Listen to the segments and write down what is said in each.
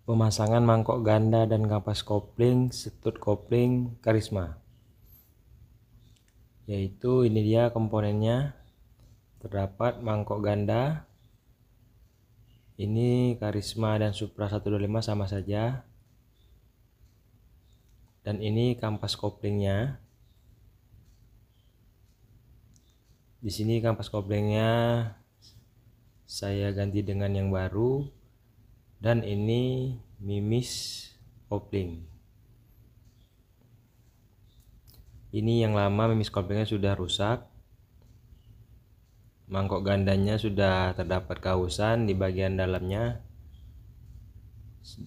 Pemasangan mangkok ganda dan kampas kopling setut kopling Karisma, yaitu ini dia komponennya. Terdapat mangkok ganda, ini Karisma dan Supra 125 sama saja, dan ini kampas koplingnya. Di sini kampas koplingnya saya ganti dengan yang baru, dan ini mimis kopling. Ini yang lama, mimis koplingnya sudah rusak. Mangkok gandanya sudah terdapat kausan di bagian dalamnya.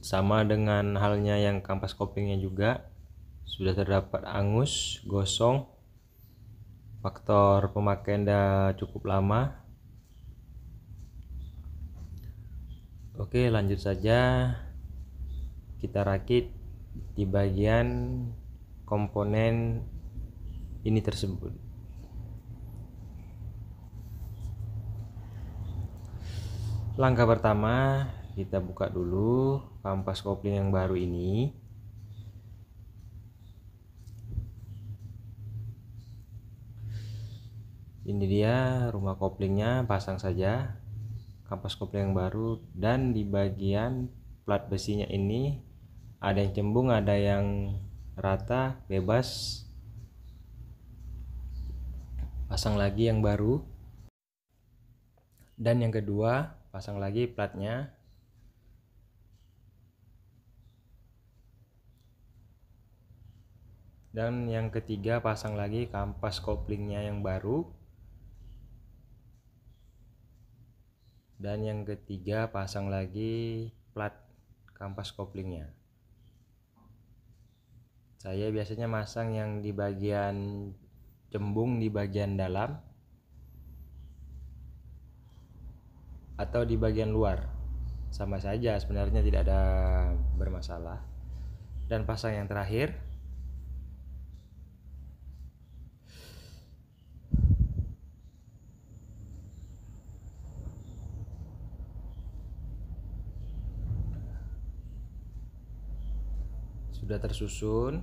Sama dengan halnya yang kampas koplingnya juga sudah terdapat angus, gosong. Faktor pemakaian sudah cukup lama. Oke, lanjut saja kita rakit di bagian komponen ini tersebut. Langkah pertama, kita buka dulu kampas kopling yang baru ini. Ini dia rumah koplingnya, pasang saja kampas kopling yang baru, dan di bagian plat besinya ini ada yang cembung, ada yang rata, bebas. Pasang lagi yang baru, dan yang kedua pasang lagi platnya. Dan yang ketiga pasang lagi kampas koplingnya yang baru. Dan yang ketiga pasang lagi plat kampas koplingnya. Saya biasanya masang yang di bagian cembung di bagian dalam atau di bagian luar, sama saja sebenarnya, tidak ada bermasalah. Dan pasang yang terakhir. Sudah tersusun.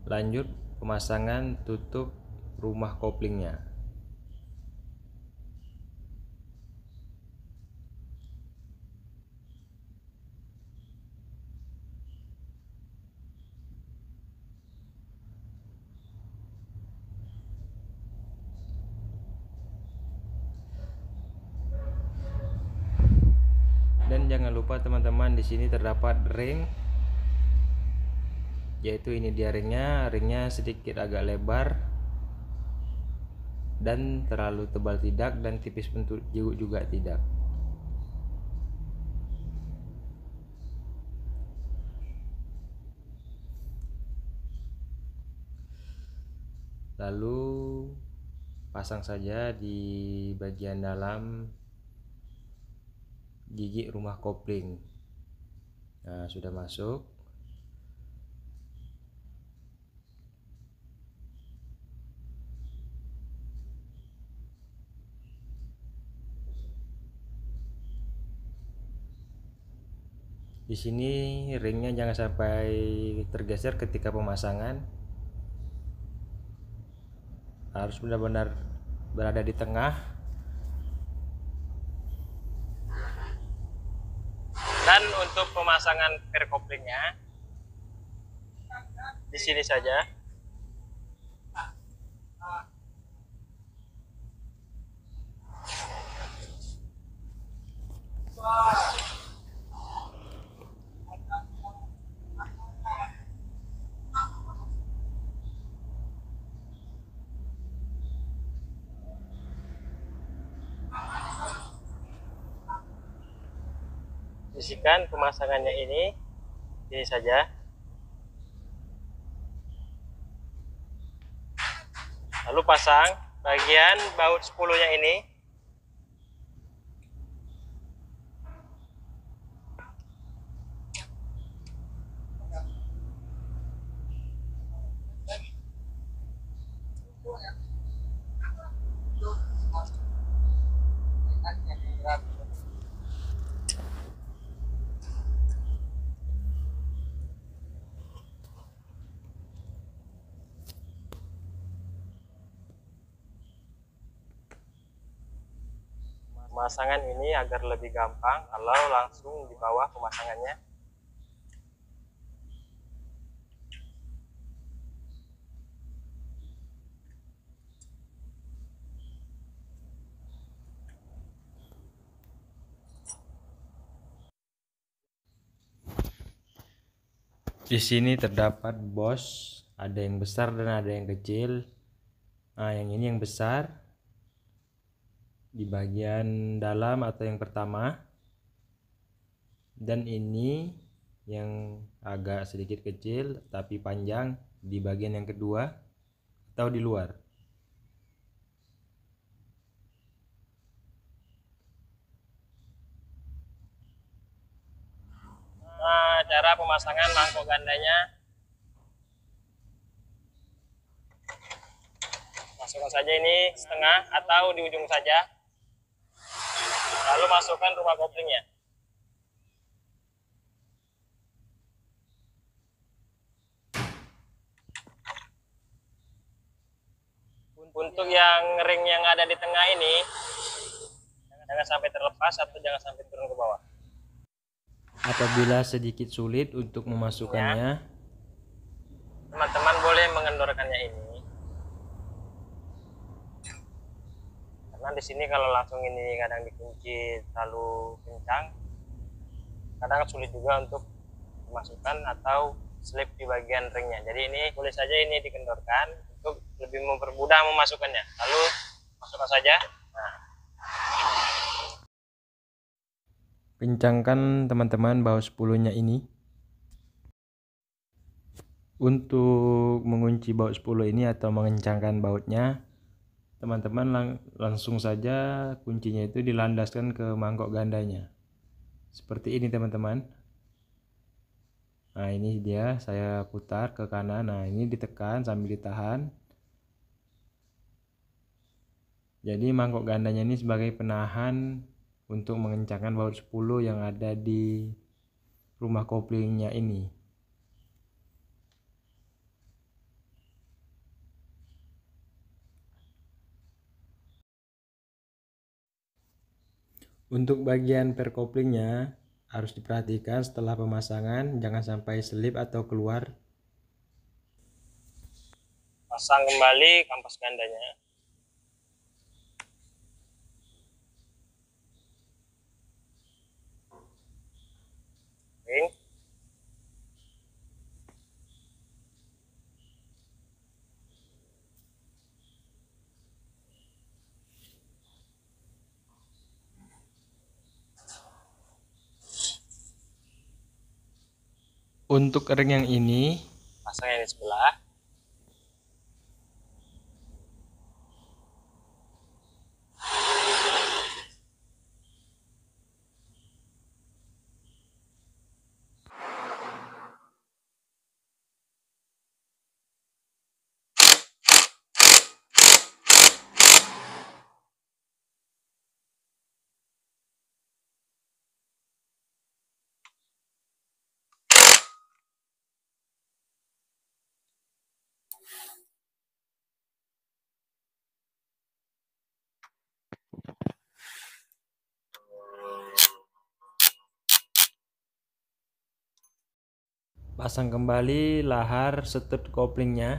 Lanjut pemasangan tutup rumah koplingnya. Dan jangan lupa teman-teman, di sini terdapat ring, yaitu ini dia ringnya sedikit agak lebar dan terlalu tebal tidak, dan tipis pun juga tidak. Lalu pasang saja di bagian dalam gigi rumah kopling. Nah, sudah masuk. Di sini ringnya jangan sampai tergeser ketika pemasangan. Harus benar-benar berada di tengah. Dan untuk pemasangan per koplingnya di sini saja. Sisihkan pemasangannya ini saja. Lalu pasang bagian baut 10-nya ini. pemasangan ini agar lebih gampang kalau langsung di bawah pemasangannya. Di sini terdapat bos, ada yang besar dan ada yang kecil. Nah, yang ini yang besar di bagian dalam atau yang pertama, dan ini yang agak sedikit kecil tapi panjang di bagian yang kedua atau di luar. Nah, cara pemasangan mangkok gandanya, masukkan saja ini setengah atau di ujung saja, lalu masukkan rumah koplingnya. Untuk yang ring yang ada di tengah ini jangan sampai terlepas atau jangan sampai turun ke bawah. Apabila sedikit sulit untuk memasukkannya, teman-teman boleh mengendorkannya ini. Karena di sini kalau langsung ini kadang dikunci terlalu kencang, kadang sulit juga untuk dimasukkan atau slip di bagian ringnya. Jadi ini boleh saja ini dikendorkan untuk lebih mempermudah memasukkannya. Lalu masukkan saja. Nah, kencangkan teman-teman baut 10-nya ini. Untuk mengunci baut 10 ini atau mengencangkan bautnya, teman-teman langsung saja kuncinya itu dilandaskan ke mangkok gandanya. Seperti ini teman-teman. Nah, ini dia, saya putar ke kanan. Nah, ini ditekan sambil ditahan. Jadi mangkok gandanya ini sebagai penahan untuk mengencangkan baut 10 yang ada di rumah koplingnya ini. Untuk bagian per koplingnya harus diperhatikan setelah pemasangan, jangan sampai selip atau keluar. Pasang kembali kampas gandanya. Oke. Untuk ring yang ini, pasang yang di sebelah. Pasang kembali lahar stud koplingnya.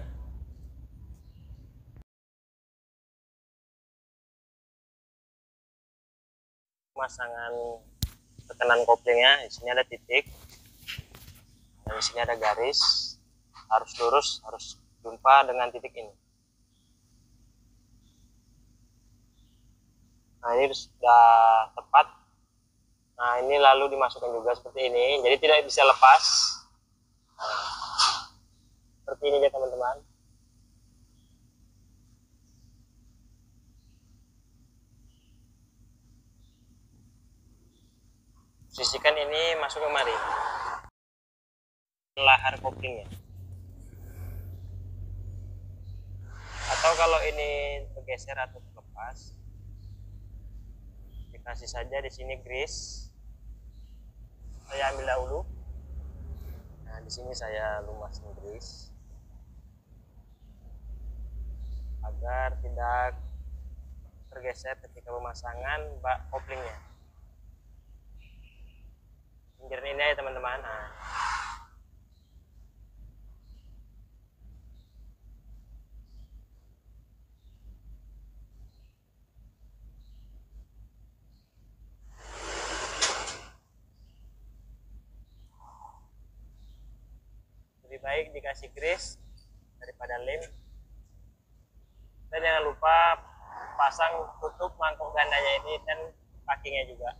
Pemasangan tekanan koplingnya, di sini ada titik, dan di sini ada garis, harus lurus, harus jumpa dengan titik ini. Nah, ini sudah tepat. Nah, ini lalu dimasukkan juga seperti ini, jadi tidak bisa lepas. Seperti ini ya teman-teman. Posisikan ini masuk kemari, lahar koplingnya. Atau kalau ini tergeser atau terlepas, dikasih saja di sini grease. Saya ambil dahulu. Nah, di sini saya lumasin grease agar tidak tergeser ketika pemasangan bak koplingnya. Pinggiran ini ya teman-teman. Nah, lebih baik dikasih grease daripada lem. Dan jangan lupa pasang tutup mangkok gandanya ini dan packingnya juga.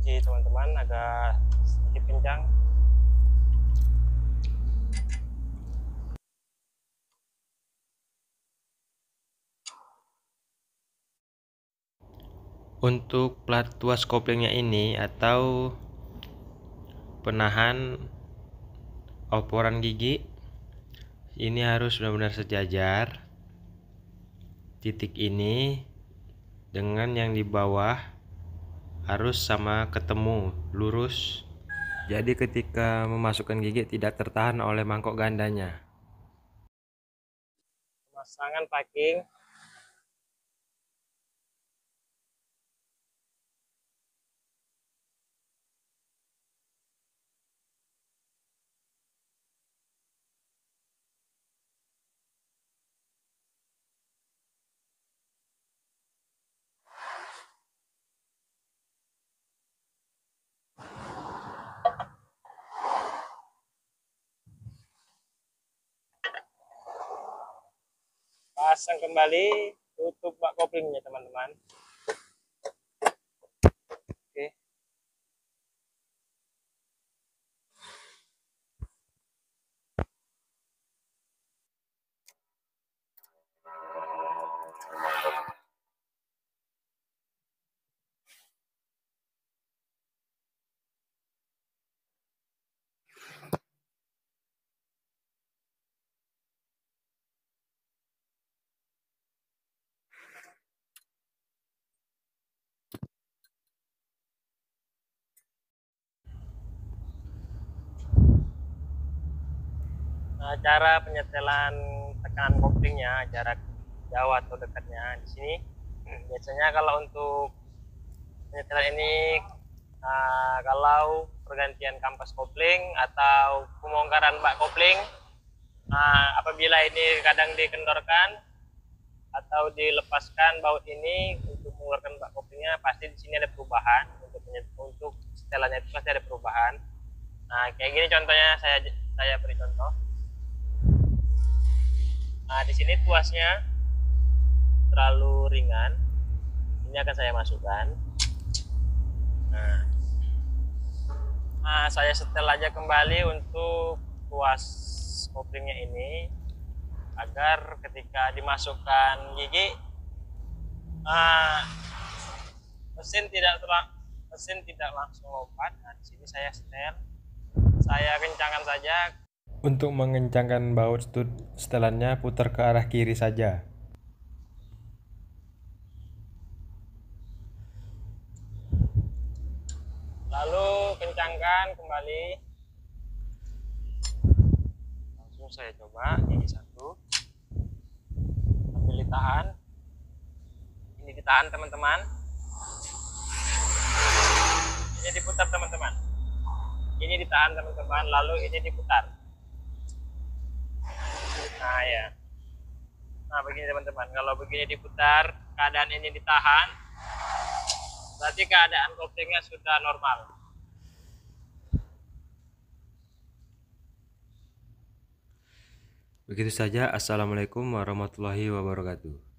Kunci teman-teman agak sedikit kencang. Untuk plat tuas koplingnya ini atau penahan oporan gigi ini harus benar-benar sejajar. Titik ini dengan yang di bawah harus sama ketemu, lurus. Jadi ketika memasukkan gigi tidak tertahan oleh mangkok gandanya. Pemasangan packing. Pasang kembali, tutup bak koplingnya teman-teman. Oke. Nah, cara penyetelan tekanan koplingnya, jarak jauh atau dekatnya di sini. Biasanya kalau untuk penyetelan ini, kalau pergantian kampas kopling atau pembongkaran bak kopling, apabila ini kadang dikendorkan atau dilepaskan baut ini untuk mengeluarkan bak koplingnya, pasti di sini ada perubahan. Untuk setelannya itu pasti ada perubahan. Nah, kayak gini contohnya, saya beri contoh. Nah, di sini tuasnya terlalu ringan. Ini akan saya masukkan. Nah, saya setel aja kembali untuk tuas koplingnya ini agar ketika dimasukkan gigi, mesin tidak langsung lompat. Nah, di sini saya setel, saya kencangkan saja. Untuk mengencangkan baut setelannya putar ke arah kiri saja. Lalu kencangkan kembali. Langsung saya coba gigi satu. Sambil ditahan. Ini ditahan teman-teman. Ini diputar teman-teman. Ini ditahan teman-teman, lalu ini diputar. Nah ya. Nah begini teman-teman, kalau begini diputar, keadaan ini ditahan, berarti keadaan koplingnya sudah normal. Begitu saja. Assalamualaikum warahmatullahi wabarakatuh.